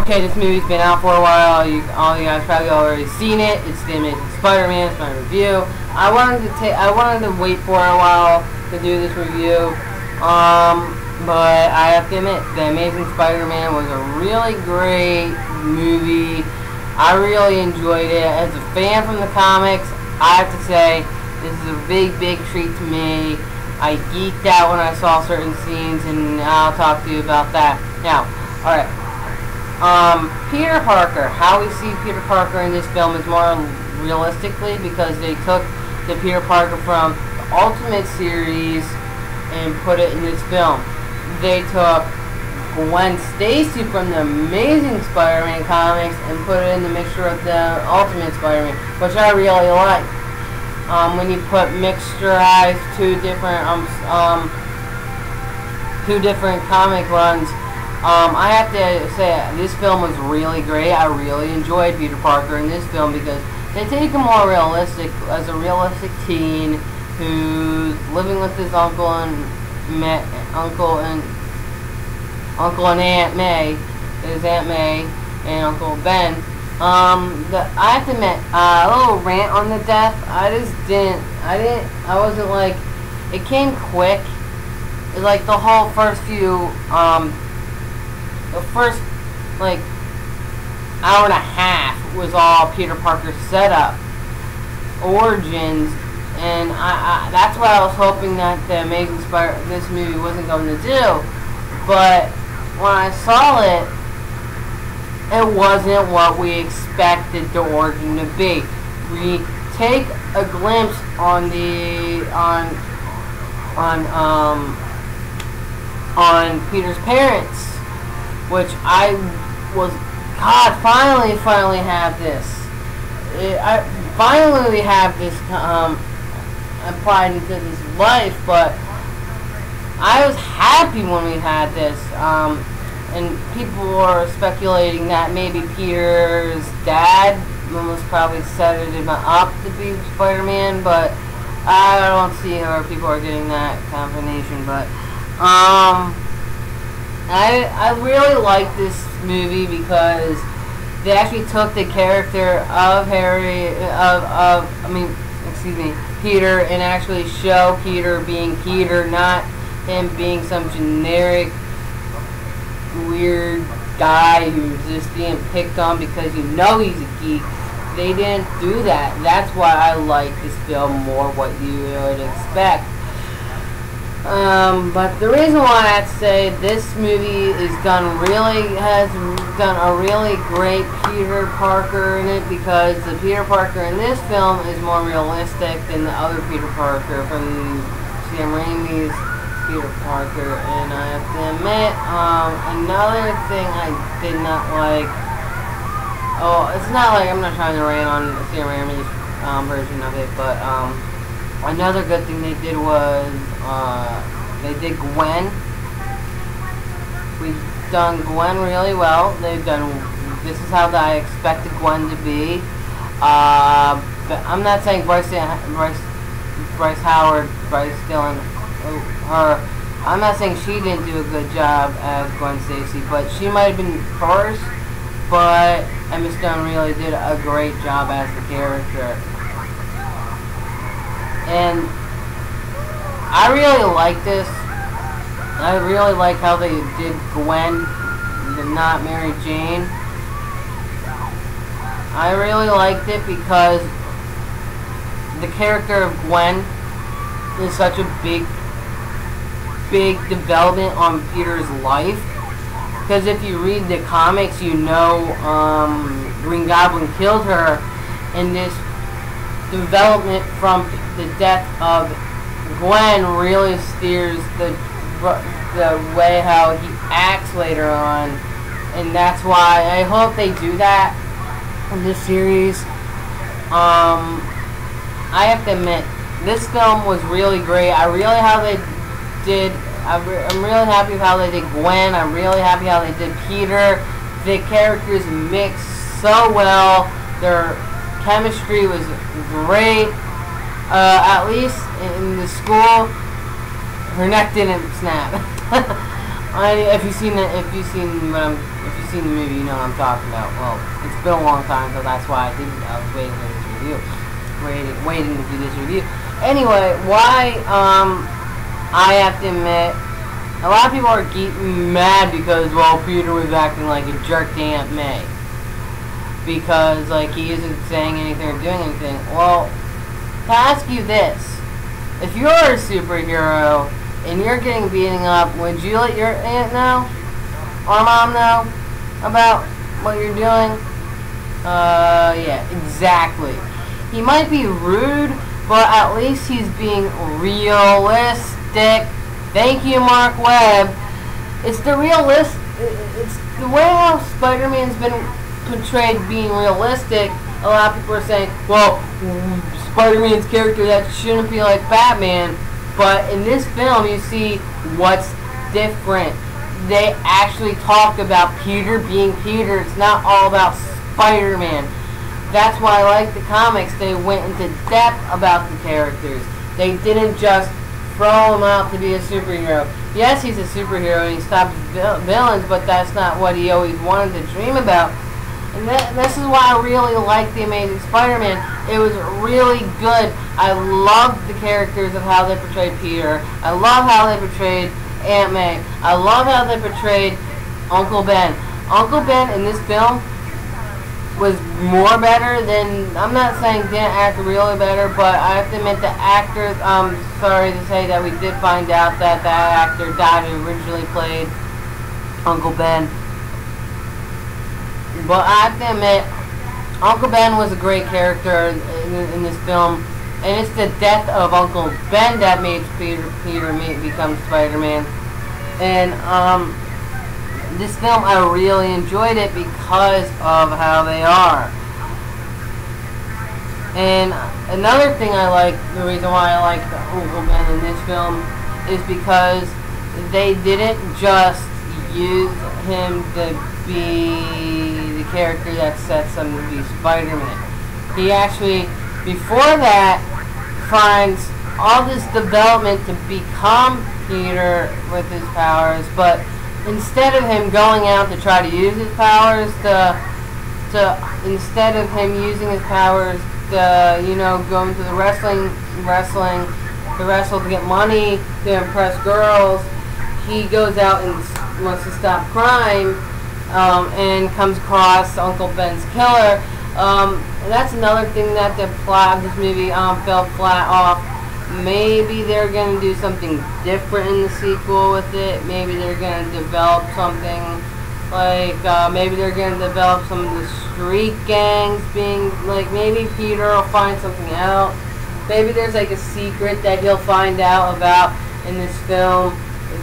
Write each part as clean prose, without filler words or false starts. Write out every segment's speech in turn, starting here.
Okay, this movie's been out for a while. All you guys probably already seen it. It's The Amazing Spider-Man. It's my review. I wanted to wait for a while to do this review. But I have to admit, The Amazing Spider-Man was a really great movie. I really enjoyed it. As a fan from the comics, I have to say, this is a big treat to me. I geeked out when I saw certain scenes, and I'll talk to you about that. Now, alright. Peter Parker. How we see Peter Parker in this film is more realistically because they took the Peter Parker from the Ultimate series and put it in this film. They took Gwen Stacy from the Amazing Spider-Man comics and put it in the mixture of the Ultimate Spider-Man, which I really like. When you put mixturized two different comic runs, I have to say this film was really great. I really enjoyed Peter Parker in this film because they take him more realistic as a realistic teen who's living with his uncle and Aunt May, his Aunt May and Uncle Ben. I have to admit, a little rant on the death. I wasn't like, it came quick. It's like the whole first few, the first, like, hour and a half was all Peter Parker's setup, origins, and that's what I was hoping that the Amazing this movie wasn't going to do. But when I saw it, it wasn't what we expected the origin to be. We take a glimpse on Peter's parents, which I was, God, finally have this. I finally have this applied into this life, but I was happy when we had this. And people were speculating that maybe Peter's dad was probably setting him up to be Spider-Man, but I don't see how people are getting that combination. But I really like this movie because they actually took the character of Peter, and actually show Peter being Peter, not him being some generic weird guy who's just being picked on because you know he's a geek. They didn't do that. That's why I like this film more what you would expect. But the reason why I'd say this movie has done a really great Peter Parker in it, because the Peter Parker in this film is more realistic than the other Peter Parker from Sam Raimi's Peter Parker. And I have to admit, another thing I did not like, it's not like I'm not trying to rant on Sam Raimi's version of it, but another good thing they did was they did Gwen. We've done Gwen really well. This is how I expected Gwen to be. But I'm not saying Bryce Dillon, her. I'm not saying she didn't do a good job as Gwen Stacy, but she might have been first. But Emma Stone really did a great job as the character. And I really like this. I really like how they did Gwen, not Mary Jane. I really liked it because the character of Gwen is such a big development on Peter's life. Because if you read the comics, you know Green Goblin killed her, and this development from the death of Gwen really steers the way how he acts later on, and that's why I hope they do that in this series. I have to admit, this film was really great. I'm really happy with how they did Gwen. I'm really happy how they did Peter. The characters mixed so well. Their chemistry was great. At least in the school, her neck didn't snap. If you've seen what I'm If you've seen the movie, you know what I'm talking about. Well, it's been a long time, so that's why I was waiting for this review. Waiting to do this review. Anyway, why, I have to admit, a lot of people are getting mad because, well, Peter was acting like a jerk to Aunt May. Because, like, he isn't saying anything or doing anything. Well, to ask you this, if you're a superhero and you're getting beaten up, would you let your aunt know or mom know about what you're doing? Yeah, exactly. He might be rude, but at least he's being realistic. Thank you, Mark Webb. It's the way how Spider-Man's been portrayed being realistic. A lot of people are saying, well, Spider-Man's character, that shouldn't be like Batman. But in this film, you see what's different. They actually talked about Peter being Peter. It's not all about Spider-Man. That's why I like the comics. They went into depth about the characters. They didn't just throw him out to be a superhero. Yes, he's a superhero and he stops villains, but that's not what he always wanted to dream about. And this is why I really like The Amazing Spider-Man. It was really good. I loved the characters of how they portrayed Peter. I love how they portrayed Aunt May. I love how they portrayed Uncle Ben. Uncle Ben in this film was more better than, I'm not saying didn't act really better, but I have to admit the actors, sorry to say that we did find out that that actor died who originally played Uncle Ben. But I have to admit, Uncle Ben was a great character in this film, and it's the death of Uncle Ben that made Peter become Spider-Man. And this film, I really enjoyed it because of how they are. And another thing I like, the reason why I like Uncle Ben in this film, is because they didn't just use him to be the character that sets him to be Spider-Man. He actually, before that, finds all this development to become Peter with his powers, but instead of him going out to try to use his powers instead of him using his powers to, you know, going to the wrestling to wrestle to get money to impress girls, he goes out and wants to stop crime, and comes across Uncle Ben's killer. And that's another thing that the plot of this movie fell flat off. Maybe they're going to do something different in the sequel with it. Maybe they're going to develop something like, maybe they're going to develop some of the street gangs being, like, maybe Peter will find something out. Maybe there's like a secret that he'll find out about in this film.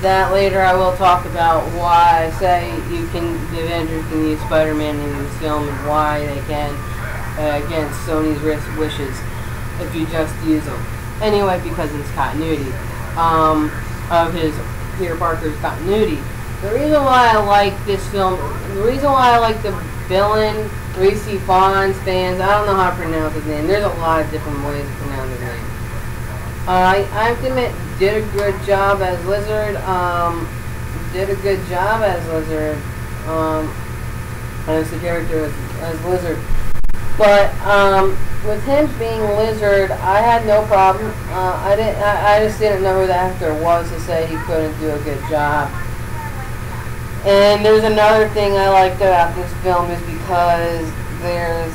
That later I will talk about why I say the Avengers can use Spider-Man in this film and why they can, against Sony's wishes, if you just use them. Anyway, because of his continuity, of his Peter Parker's continuity. The reason why I like this film, the reason why I like the villain, Reese Fonds fans, I don't know how to pronounce his name. There's a lot of different ways to pronounce his name. I have to admit, did a good job as Lizard. As the character as Lizard. But with him being Lizard, I had no problem. I just didn't know who the actor was to say he couldn't do a good job. And there's another thing I liked about this film is because there's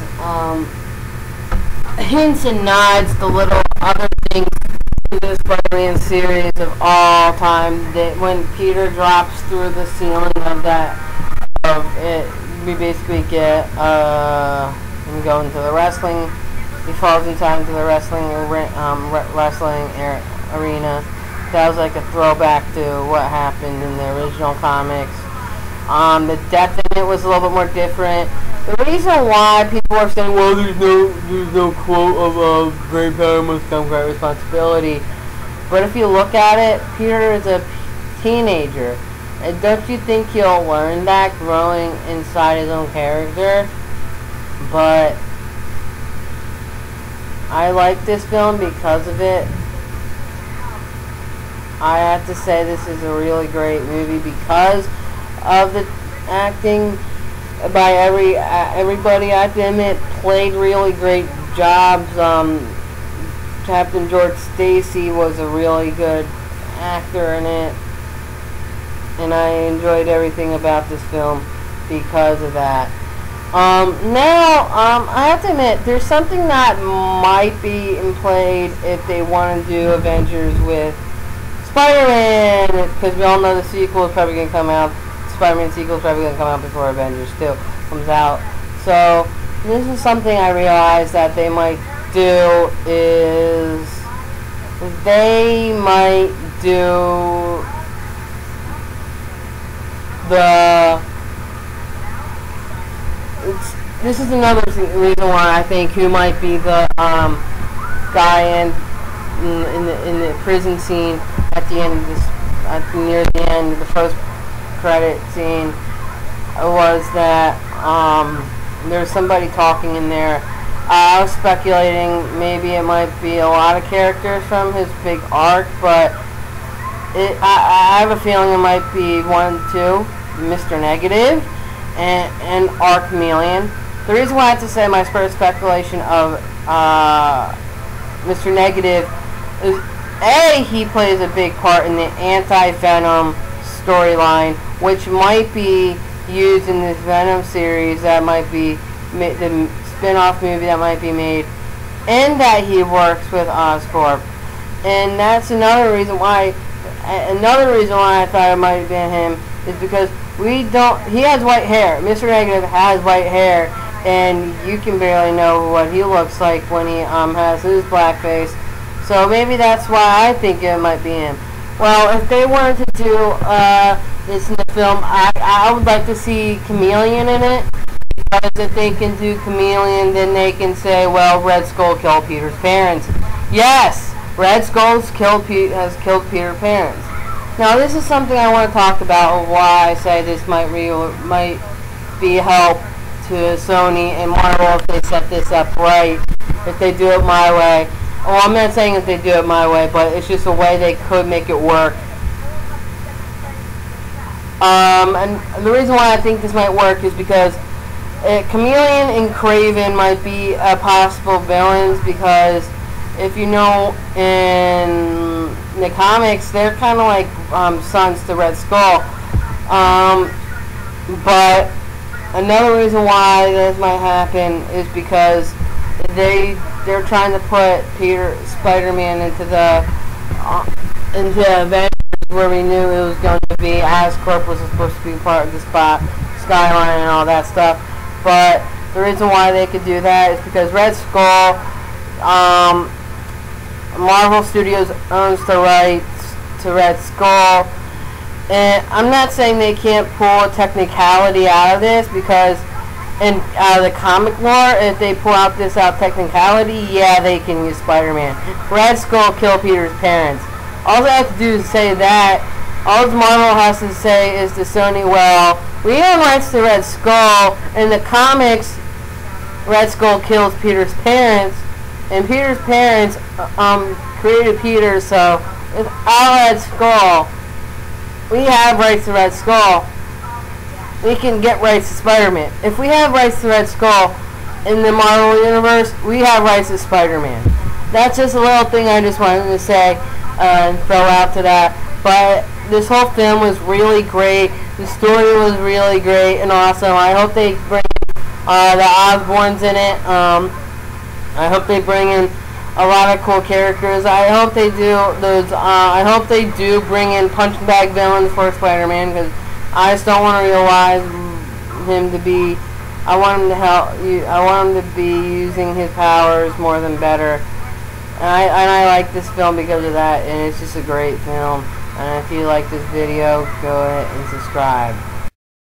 hints and nods to little other things in the Spider-Man series of all time. That when Peter drops through the ceiling of it, we basically get we go into the wrestling. He falls in time to the wrestling arena. That was like a throwback to what happened in the original comics. The death in it was a little bit more different. The reason why people are saying, well, there's no quote of great power must come great responsibility. But if you look at it, Peter is a teenager. And don't you think he'll learn that growing inside his own character? But I like this film because of it. I have to say this is a really great movie because of the acting by everybody. I have to admit, played really great jobs. Captain George Stacy was a really good actor in it, and I enjoyed everything about this film because of that. I have to admit, there's something that might be played if they want to do Avengers with Spider-Man, because we all know the sequel is probably going to come out. Spider-Man sequel is probably going to come out before Avengers 2 comes out. So this is something I realized that they might do is they might do this is another reason why I think who might be the guy in the prison scene at the end of this, near the end of the first credit scene, was that there's somebody talking in there. I was speculating maybe it might be a lot of characters from his big arc, but I have a feeling it might be Mr. Negative and Chameleon. The reason why I have to say my first speculation of Mr. Negative is he plays a big part in the anti-Venom storyline, which might be used in this Venom series that might be the spin-off movie that might be made, and that he works with Oscorp. And that's another reason why I thought it might have been him, is because he has white hair. Mr. Negative has white hair, and you can barely know what he looks like when he has his blackface. So maybe that's why I think it might be him. Well, if they wanted to do this in the film, I would like to see Chameleon in it. Because if they can do Chameleon, then they can say, well, Red Skull killed Peter's parents. Yes, Red Skull has killed Peter's parents. Now, this is something I want to talk about, why I say this might be help to Sony and Marvel if they set this up right, if they do it my way. Well, I'm not saying if they do it my way, but it's just a way they could make it work. And the reason why I think this might work is because Chameleon and Kraven might be possible villains, because if you know, in the comics, they're kind of like sons to Red Skull. But another reason why this might happen is because they're trying to put Spider-Man into Avengers, where we knew it was going to be Oscorp was supposed to be part of the Skyline and all that stuff. But the reason why they could do that is because Red Skull, Marvel Studios owns the rights to Red Skull. And I'm not saying they can't pull a technicality out of this, because out of the comic lore, if they pull out this technicality, yeah, they can use Spider-Man. Red Skull killed Peter's parents. All they have to do is say that. All Marvel has to say is to Sony, well, we own rights to Red Skull. In the comics, Red Skull kills Peter's parents, and Peter's parents created Peter, so it's our Red Skull. We have rights to Red Skull. We can get rights to Spider-Man. If we have rights to Red Skull in the Marvel Universe, we have rights to Spider-Man. That's just a little thing I just wanted to say and throw out to that. But this whole film was really great. The story was really great and awesome. I hope they bring the Osborns in it. I hope they bring in a lot of cool characters. I hope they do I hope they do bring in punching bag villains for Spider-Man, because I just don't want to realize him to be. I want him to help you. I want him to be using his powers more than better. And I like this film because of that. And it's just a great film. And if you like this video, go ahead and subscribe.